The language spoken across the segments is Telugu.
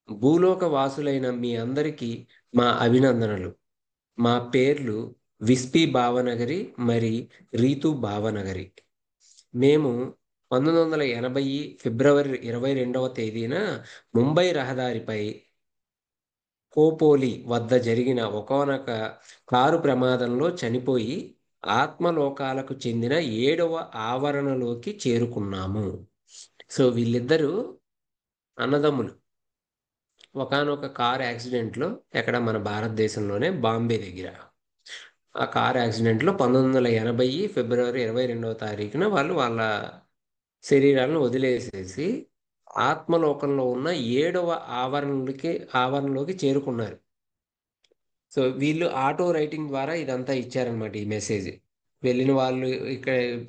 భూలోక వాసులైన మీ అందరికీ మా అభినందనలు. మా పేర్లు విస్పి భావనగరి మరి రీతు భావనగరి. మేము 1980 ఫిబ్రవరి 22వ తేదీన ముంబై రహదారిపై కోపోలి వద్ద జరిగిన ఒకానొక కారు ప్రమాదంలో చనిపోయి ఆత్మలోకాలకు చెందిన 7వ ఆవరణలోకి చేరుకున్నాము. సో వీళ్ళిద్దరూ అన్నదమ్ములు. ఒకానొక కారు యాక్సిడెంట్లో, ఎక్కడ మన భారతదేశంలోనే బాంబే దగ్గర, ఆ కారు యాక్సిడెంట్లో 1980 ఫిబ్రవరి 22వ తారీఖున వాళ్ళు వాళ్ళ శరీరాలను వదిలేసేసి ఆత్మలోకంలో ఉన్న 7వ ఆవరణలోకి చేరుకున్నారు. సో వీళ్ళు ఆటో రైటింగ్ ద్వారా ఇదంతా ఇచ్చారనమాట, ఈ మెసేజ్. వెళ్ళిన వాళ్ళు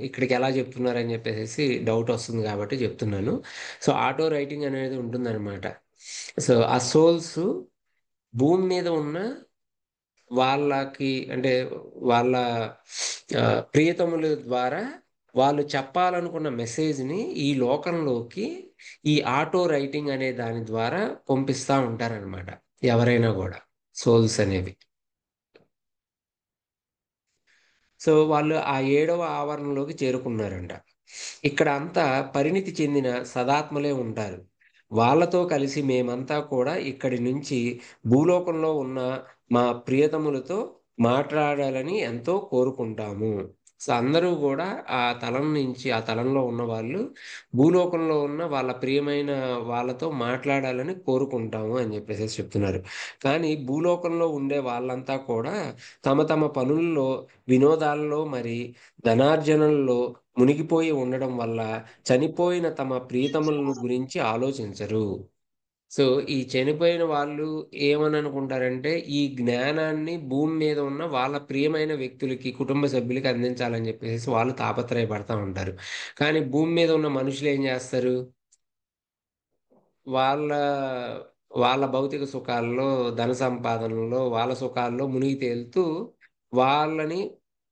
ఇక్కడికి ఎలా చెప్తున్నారని చెప్పేసి డౌట్ వస్తుంది కాబట్టి చెప్తున్నాను. సో ఆటో రైటింగ్ అనేది ఉంటుందన్నమాట. సో ఆ సోల్స్ భూమి మీద ఉన్న వాళ్ళకి, అంటే వాళ్ళ ప్రియతముల ద్వారా వాళ్ళు చెప్పాలనుకున్న మెసేజ్ని ఈ లోకంలోకి ఈ ఆటో రైటింగ్ అనే దాని ద్వారా పంపిస్తూ ఉంటారనమాట, ఎవరైనా కూడా, సోల్స్ అనేవి. సో వాళ్ళు ఆ 7వ ఆవరణలోకి చేరుకున్నారంట. ఇక్కడ అంతా పరిణితి చెందిన సదాత్మలే ఉంటారు. వాళ్ళతో కలిసి మేమంతా కూడా ఇక్కడి నుంచి భూలోకంలో ఉన్న మా ప్రియతములతో మాట్లాడాలని ఎంతో కోరుకుంటాము. సో అందరూ కూడా ఆ తలంలో ఉన్న వాళ్ళు భూలోకంలో ఉన్న వాళ్ళ ప్రియమైన వాళ్ళతో మాట్లాడాలని కోరుకుంటాము అని చెప్పేసి చెప్తున్నారు. కానీ భూలోకంలో ఉండే వాళ్ళంతా కూడా తమ తమ పనుల్లో, వినోదాల్లో మరి ధనార్జనల్లో మునిగిపోయి ఉండడం వల్ల చనిపోయిన తమ ప్రియతములను గురించి ఆలోచించరు. సో ఈ చనిపోయిన వాళ్ళు ఏమని అనుకుంటారంటే, ఈ జ్ఞానాన్ని భూమి మీద ఉన్న వాళ్ళ ప్రియమైన వ్యక్తులకి, కుటుంబ సభ్యులకి అందించాలని చెప్పేసి వాళ్ళు తాపత్రయపడతా ఉంటారు. కానీ భూమి మీద ఉన్న మనుషులు ఏం చేస్తారు? వాళ్ళ వాళ్ళ భౌతిక సుఖాల్లో, ధన సంపాదనలో, వాళ్ళ సుఖాల్లో మునిగి తేలుతూ వాళ్ళని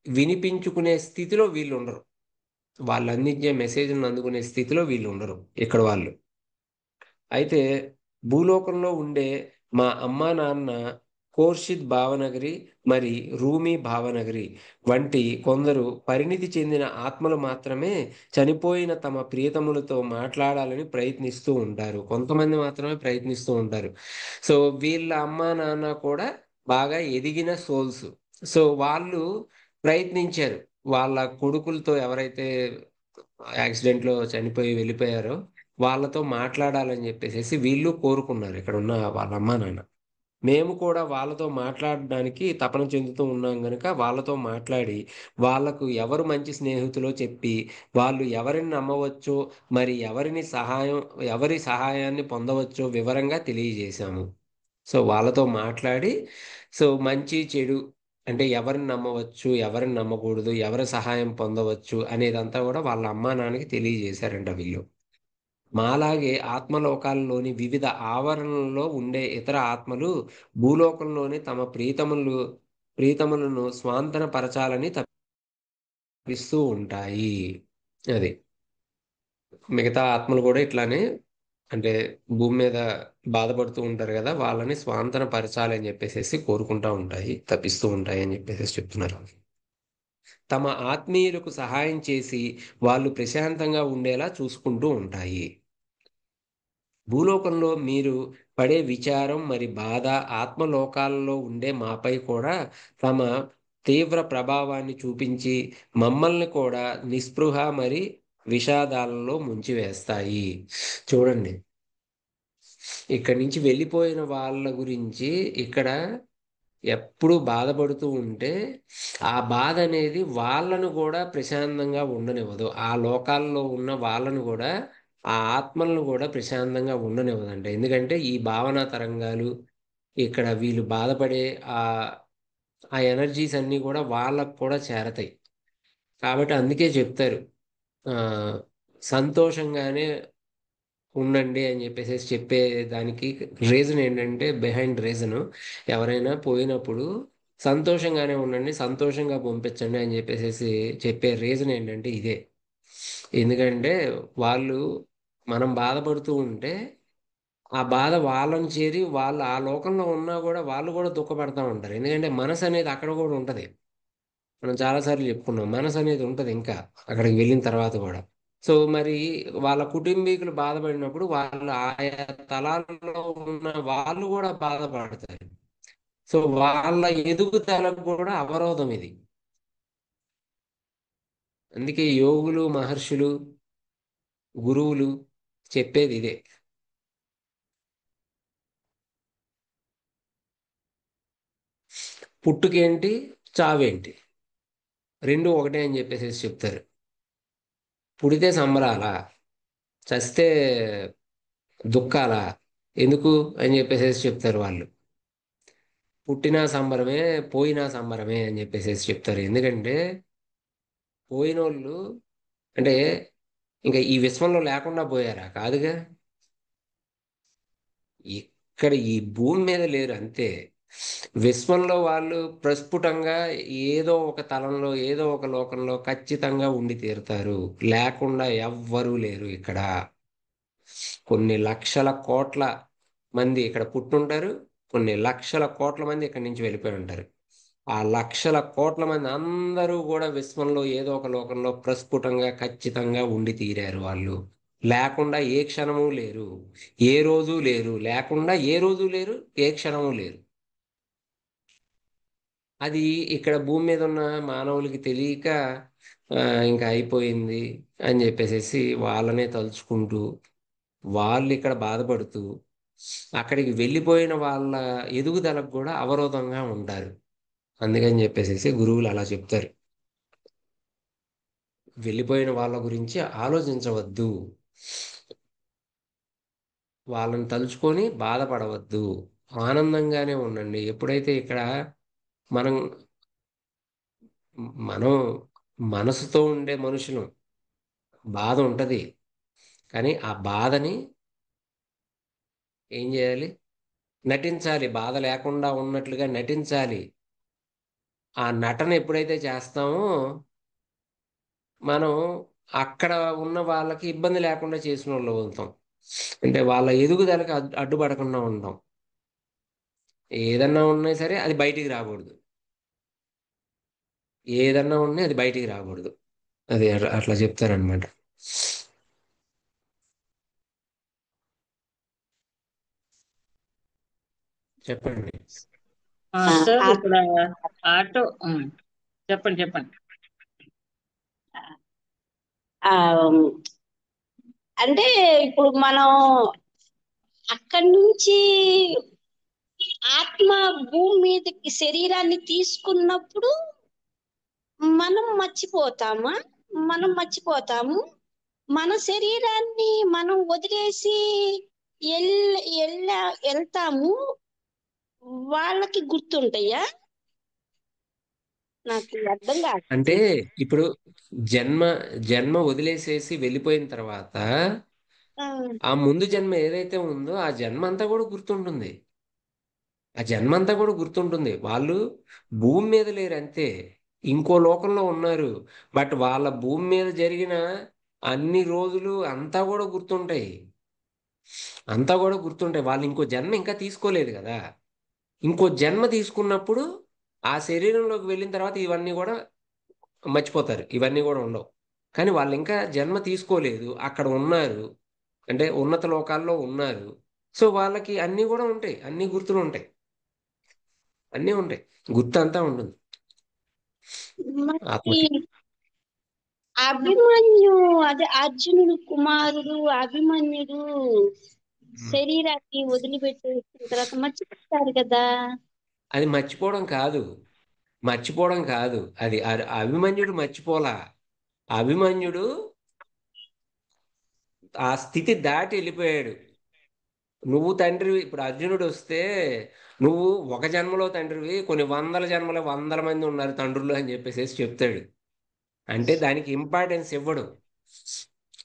వినిపించుకునే స్థితిలో వీళ్ళు ఉండరు. వాళ్ళు అందించే మెసేజ్‌లను అందుకునే స్థితిలో వీళ్ళు ఉండరు ఇక్కడ వాళ్ళు. అయితే భూలోకంలో ఉండే మా అమ్మా నాన్న ఖోర్షిద్ భావనగరి మరి రూమీ భావనగరి వంటి కొందరు పరిణితి చెందిన ఆత్మలు మాత్రమే చనిపోయిన తమ ప్రియతములతో మాట్లాడాలని ప్రయత్నిస్తూ ఉంటారు. కొంతమంది మాత్రమే ప్రయత్నిస్తూ ఉంటారు. సో వీళ్ళ అమ్మా నాన్న కూడా బాగా ఎదిగిన సోల్స్. సో వాళ్ళు ప్రయత్నించారు. వాళ్ళ కొడుకులతో, ఎవరైతే యాక్సిడెంట్లో చనిపోయి వెళ్ళిపోయారో వాళ్ళతో మాట్లాడాలని చెప్పేసి వీళ్ళు కోరుకున్నారు, ఇక్కడ ఉన్న వాళ్ళ అమ్మా నాన్న. మేము కూడా వాళ్ళతో మాట్లాడడానికి తపన చెందుతూ ఉన్నాం గనుక వాళ్ళతో మాట్లాడి, వాళ్ళకు ఎవరు మంచి స్నేహితులో చెప్పి, వాళ్ళు ఎవరిని నమ్మవచ్చో, మరి ఎవరి సహాయాన్ని పొందవచ్చో వివరంగా తెలియజేశాము. సో వాళ్ళతో మాట్లాడి, సో మంచి చెడు, అంటే ఎవరిని నమ్మవచ్చు, ఎవరిని నమ్మకూడదు, ఎవరి సహాయం పొందవచ్చు అనేదంతా కూడా వాళ్ళ అమ్మా నాన్నకి తెలియజేశారంట వీళ్ళు. మాలాగే ఆత్మలోకాల్లోని వివిధ ఆవరణలలో ఉండే ఇతర ఆత్మలు భూలోకంలోని తమ ప్రీతములను స్వాంతన పరచాలని తప్పిస్తూ ఉంటాయి. అది. మిగతా ఆత్మలు కూడా ఇట్లానే, అంటే భూమి మీద బాధపడుతూ ఉంటారు కదా, వాళ్ళని స్వాంతన పరచాలి అని చెప్పేసి కోరుకుంటా ఉంటాయి, తప్పిస్తూ ఉంటాయి అని చెప్పేసి చెప్తున్నారు. తమ ఆత్మీయులకు సహాయం చేసి వాళ్ళు ప్రశాంతంగా ఉండేలా చూసుకుంటూ ఉంటాయి. భూలోకంలో మీరు పడే విచారం మరి బాధ ఆత్మలోకాలలో ఉండే మాపై కూడా తమ తీవ్ర ప్రభావాన్ని చూపించి మమ్మల్ని కూడా నిస్పృహ మరి విషాదాలలో ముంచివేస్తాయి. చూడండి, ఇక్కడి నుంచి వెళ్ళిపోయిన వాళ్ళ గురించి ఇక్కడ ఎప్పుడు బాధపడుతూ ఉంటే ఆ బాధ అనేది వాళ్ళను కూడా ప్రశాంతంగా ఉండనివ్వదు. ఆ లోకాల్లో ఉన్న వాళ్ళను కూడా, ఆ ఆత్మలను కూడా ప్రశాంతంగా ఉండనివ్వదంట. ఎందుకంటే ఈ భావనా తరంగాలు, ఇక్కడ వీళ్ళు బాధపడే ఆ ఆ ఎనర్జీస్ అన్నీ కూడా వాళ్ళకు కూడా చేరతాయి. కాబట్టి అందుకే చెప్తారు, ఆ సంతోషంగానే ఉండండి అని చెప్పేసి చెప్పే దానికి రీజన్ ఏంటంటే, బిహైండ్ రీజన్, ఎవరైనా పోయినప్పుడు సంతోషంగానే ఉండండి, సంతోషంగా పంపించండి అని చెప్పేసి చెప్పే రీజన్ ఏంటంటే ఇదే. ఎందుకంటే వాళ్ళు, మనం బాధపడుతూ ఉంటే ఆ బాధ వాళ్ళని చేరి వాళ్ళు ఆ లోకంలో ఉన్నా కూడా వాళ్ళు కూడా దుఃఖపడతా ఉంటారు. ఎందుకంటే మనసు అనేది అక్కడ కూడా ఉంటది. మనం చాలాసార్లు చెప్పుకున్నాం, మనసు అనేది ఉంటది ఇంకా అక్కడికి వెళ్ళిన తర్వాత కూడా. సో మరి వాళ్ళ కుటుంబీకులు బాధపడినప్పుడు వాళ్ళు ఆయా తలాల్లో ఉన్న వాళ్ళు కూడా బాధపడతారు. సో వాళ్ళ ఎదుగుదలకు కూడా అవరోధం ఇది. అందుకే యోగులు, మహర్షులు, గురువులు చెప్పేది ఇదే. పుట్టుకేంటి, చావేంటి, రెండు ఒకటే అని చెప్పేసి చెప్తారు. పుడితే సంబరాలా, చస్తే దుఃఖాలా, ఎందుకు అని చెప్పేసి చెప్తారు వాళ్ళు. పుట్టినా సంబరమే, పోయినా సంబరమే అని చెప్పేసి చెప్తారు. ఎందుకంటే పోయినోళ్ళు అంటే ఇంకా ఈ విశ్వంలో లేకుండా పోయారా? కాదుగా. ఇక్కడ ఈ భూమి మీద లేరు అంతే. విశ్వంలో వాళ్ళు ప్రస్ఫుటంగా ఏదో ఒక తలంలో ఏదో ఒక లోకంలో ఖచ్చితంగా ఉండి తీరుతారు. లేకుండా ఎవ్వరూ లేరు ఇక్కడ. కొన్ని లక్షల కోట్ల మంది ఇక్కడ పుట్టుంటారు. కొన్ని లక్షల కోట్ల మంది ఇక్కడి నుంచి వెళ్ళిపోయి ఉంటారు. ఆ లక్షల కోట్ల మంది అందరూ కూడా విశ్వంలో ఏదో ఒక లోకంలో ప్రస్ఫుటంగా ఖచ్చితంగా ఉండి తీరారు వాళ్ళు. లేకుండా ఏ క్షణము లేరు. ఏ రోజు లేరు. లేకుండా ఏ రోజు లేరు. ఏ క్షణము లేరు. అది ఇక్కడ భూమి మీద ఉన్న మానవులకి తెలియక ఆ, ఇంకా అయిపోయింది అని చెప్పేసి వాళ్ళనే తలుచుకుంటూ వాళ్ళు ఇక్కడ బాధపడుతూ అక్కడికి వెళ్ళిపోయిన వాళ్ళ ఎదుగుదలకు కూడా అవరోధంగా ఉంటారు. అందుకని చెప్పేసి గురువులు అలా చెప్తారు. వెళ్ళిపోయిన వాళ్ళ గురించి ఆలోచించవద్దు. వాళ్ళని తలుచుకొని బాధపడవద్దు. ఆనందంగానే ఉండండి. ఎప్పుడైతే ఇక్కడ మనం మనం మనసుతో ఉండే మనుషులు, బాధ ఉంటది. కానీ ఆ బాధని ఏం చేయాలి? నటించాలి. బాధ లేకుండా ఉన్నట్లుగా నటించాలి. ఆ నటన ఎప్పుడైతే చేస్తామో మనం అక్కడ ఉన్న వాళ్ళకి ఇబ్బంది లేకుండా చేసిన వాళ్ళు అవుతాం. అంటే వాళ్ళ ఎదుగుదలకి అడ్డుపడకుండా ఉంటాం. ఏదన్నా ఉన్నా సరే అది బయటికి రాకూడదు. ఏదన్నా ఉన్నా అది బయటికి రాకూడదు. అది అట్లా చెప్తారనమాట. చెప్పండి. సార్ ఇక్కడ ఆటో చెప్పండి చెప్పండి. ఆ అంటే ఇప్పుడు మనం అక్కడి నుంచి ఆత్మ భూమి మీదకి శరీరాన్ని తీసుకున్నప్పుడు మనం మర్చిపోతామా? మనం మర్చిపోతాము. మన శరీరాన్ని మనం వదిలేసి వెళ్తాము. వాళ్ళకి గుర్తుంటాయా? నాకు అర్థం కాదు. అంటే ఇప్పుడు జన్మ జన్మ వదిలేసేసి వెళ్ళిపోయిన తర్వాత ఆ, ఆ ముందు జన్మ ఏదైతే ఉందో ఆ జన్మ అంతా కూడా గుర్తుంటుంది. ఆ జన్మ అంతా కూడా గుర్తుంటుంది. వాళ్ళు భూమి మీద లేరు అంతే. ఇంకో లోకంలో ఉన్నారు. బట్ వాళ్ళ భూమి మీద జరిగిన అన్ని రోజులు అంతా కూడా గుర్తుంటాయి. అంతా కూడా గుర్తుంటాయి. వాళ్ళు ఇంకో జన్మ ఇంకా తీసుకోలేదు కదా. ఇంకో జన్మ తీసుకున్నప్పుడు ఆ శరీరంలోకి వెళ్ళిన తర్వాత ఇవన్నీ కూడా మర్చిపోతారు. ఇవన్నీ కూడా ఉండవు. కానీ వాళ్ళు ఇంకా జన్మ తీసుకోలేదు, అక్కడ ఉన్నారు. అంటే ఉన్నత లోకాల్లో ఉన్నారు. సో వాళ్ళకి అన్నీ కూడా ఉంటాయి. అన్నీ గుర్తులు ఉంటాయి. అన్నీ ఉంటాయి. గుర్తు అంతా ఉంటుంది మరి ఆత్మకి. అభిమన్యు, అదే అర్జునుడు కుమారుడు అభిమన్యుడు ఉమ్. శరీరాన్ని వదిలిపెట్టేసిన తర్వాత మర్చిపోతారు కదా. అది మర్చిపోవడం కాదు. మర్చిపోవడం కాదు. అది అభిమన్యుడు మర్చిపోలా. అభిమన్యుడు ఆ స్థితి దాటి వెళ్ళిపోయాడు. నువ్వు తండ్రివి. ఇప్పుడు అర్జునుడు వస్తే నువ్వు ఒక జన్మలో తండ్రివి, కొన్ని వందల జన్మల వందల మంది ఉన్నారు తండ్రులు అని చెప్పేసి చెప్తాడు. అంటే దానికి ఇంపార్టెన్స్ ఇవ్వడు.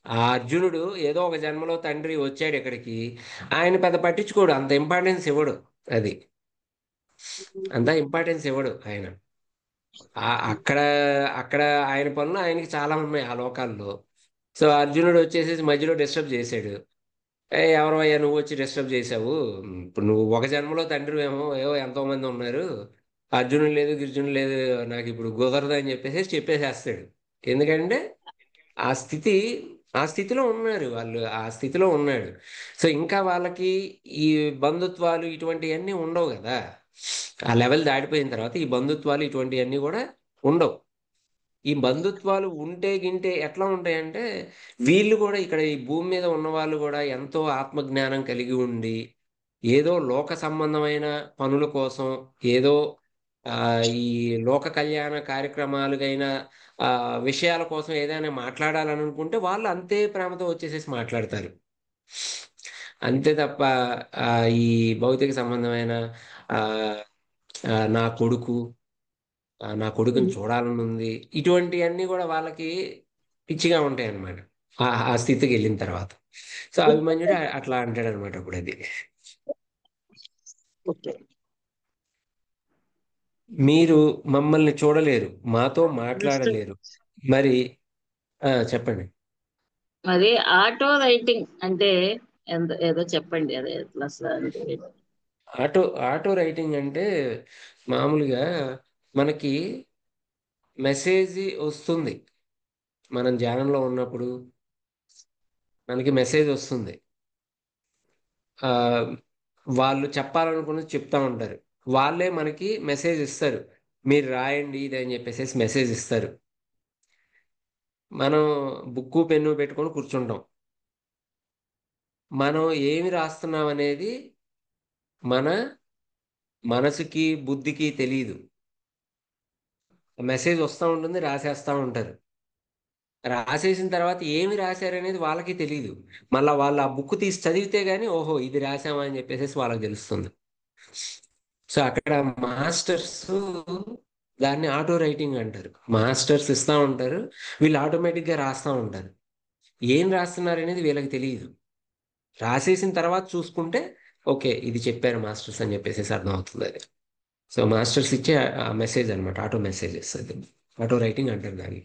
ఆ అర్జునుడు ఏదో ఒక జన్మలో తండ్రి వచ్చాడు ఇక్కడికి, ఆయన పెద్ద పట్టించుకోడు, అంత ఇంపార్టెన్స్ ఇవ్వడు. అది అంత ఇంపార్టెన్స్ ఇవ్వడు ఆయన. అక్కడ అక్కడ ఆయన పనులు ఆయనకి చాలా ఉన్నాయి ఆ లోకాల్లో. సో అర్జునుడు వచ్చేసి మధ్యలో డిస్టర్బ్ చేశాడు. ఎవరయ్యా నువ్వు వచ్చి డిస్టర్బ్ చేసావు, ఇప్పుడు నువ్వు ఒక జన్మలో తండ్రివేమో, ఏవో ఎంతో మంది ఉన్నారు, అర్జునుడు లేదు గిర్జునుడు లేదు, నాకు ఇప్పుడు కుదరదు అని చెప్పేసేస్తాడు. ఎందుకంటే ఆ స్థితి ఆ స్థితిలో ఉన్నారు వాళ్ళు, ఆ స్థితిలో ఉన్నాడు. సో ఇంకా వాళ్ళకి ఈ బంధుత్వాలు ఇటువంటివన్నీ ఉండవు కదా. ఆ లెవెల్ దాటిపోయిన తర్వాత ఈ బంధుత్వాలు ఇటువంటివన్నీ కూడా ఉండవు. ఈ బంధుత్వాలు ఉంటే గింటే ఎట్లా ఉంటాయంటే, వీళ్ళు కూడా ఇక్కడ ఈ భూమి మీద ఉన్న వాళ్ళు కూడా ఎంతో ఆత్మజ్ఞానం కలిగి ఉండి, ఏదో లోక సంబంధమైన పనుల కోసం, ఏదో ఆ, ఈ లోక కళ్యాణ కార్యక్రమాలుగైన ఆ విషయాల కోసం ఏదైనా మాట్లాడాలని అనుకుంటే వాళ్ళు అంతే ప్రేమతో వచ్చేసేసి మాట్లాడతారు. అంతే తప్ప ఆ, ఈ భౌతిక సంబంధమైన ఆ నా కొడుకు, నా కొడుకుని చూడాలని ఉంది, ఇటువంటివన్నీ కూడా వాళ్ళకి పిచ్చిగా ఉంటాయి అన్నమాట. ఆ స్థితికి వెళ్ళిన తర్వాత. సో అభిమన్యుడు అట్లా అంటాడు అనమాట. అప్పుడు అది ఓకే. మీరు మమ్మల్ని చూడలేరు, మాతో నెక్స్ట్ మాట్లాడలేరు, మరి చెప్పండి. మరి ఆటో రైటింగ్ అంటే ఏదో చెప్పండి, అదే ఎట్లా అసలు అంటే. ఆటో ఆటో రైటింగ్ అంటే మామూలుగా మనకి మెసేజ్ వస్తుంది. మనం ధ్యానంలో ఉన్నప్పుడు మనకి మెసేజ్ వస్తుంది. ఆ, వాళ్ళు చెప్పాలనుకున్నది చెప్తా ఉంటారు. వాళ్ళే మనకి మెసేజ్ ఇస్తారు, మీరు రాయండి ఇది అని చెప్పేసి మెసేజ్ ఇస్తారు. మనం బుక్కు పెన్ను పెట్టుకొని కూర్చుంటాం. మనం ఏమి రాస్తున్నాం అనేది మన మనసుకి బుద్ధికి తెలియదు. మెసేజ్ వస్తూ ఉంటుంది, రాసేస్తూ ఉంటారు. రాసేసిన తర్వాత ఏమి రాశారనేది వాళ్ళకి తెలియదు. మళ్ళీ వాళ్ళు ఆ బుక్ తీసి చదివితే గానీ ఓహో ఇది రాసామా అని చెప్పేసి వాళ్ళకి తెలుస్తుంది. సో అక్కడ మాస్టర్స్ దాన్ని ఆటో రైటింగ్ అంటారు. మాస్టర్స్ ఇస్తా ఉంటారు, వీళ్ళు ఆటోమేటిక్గా రాస్తా ఉంటారు. ఏం రాస్తున్నారు అనేది వీళ్ళకి తెలియదు. రాసేసిన తర్వాత చూసుకుంటే ఓకే ఇది చెప్పారు మాస్టర్స్ అని చెప్పేసి అర్థం అవుతుంది అది. సో మాస్టర్స్ ఇచ్చే ఆ మెసేజ్ అనమాట, ఆటో మెసేజెస్, అది ఆటో రైటింగ్ అంటారు దాన్ని.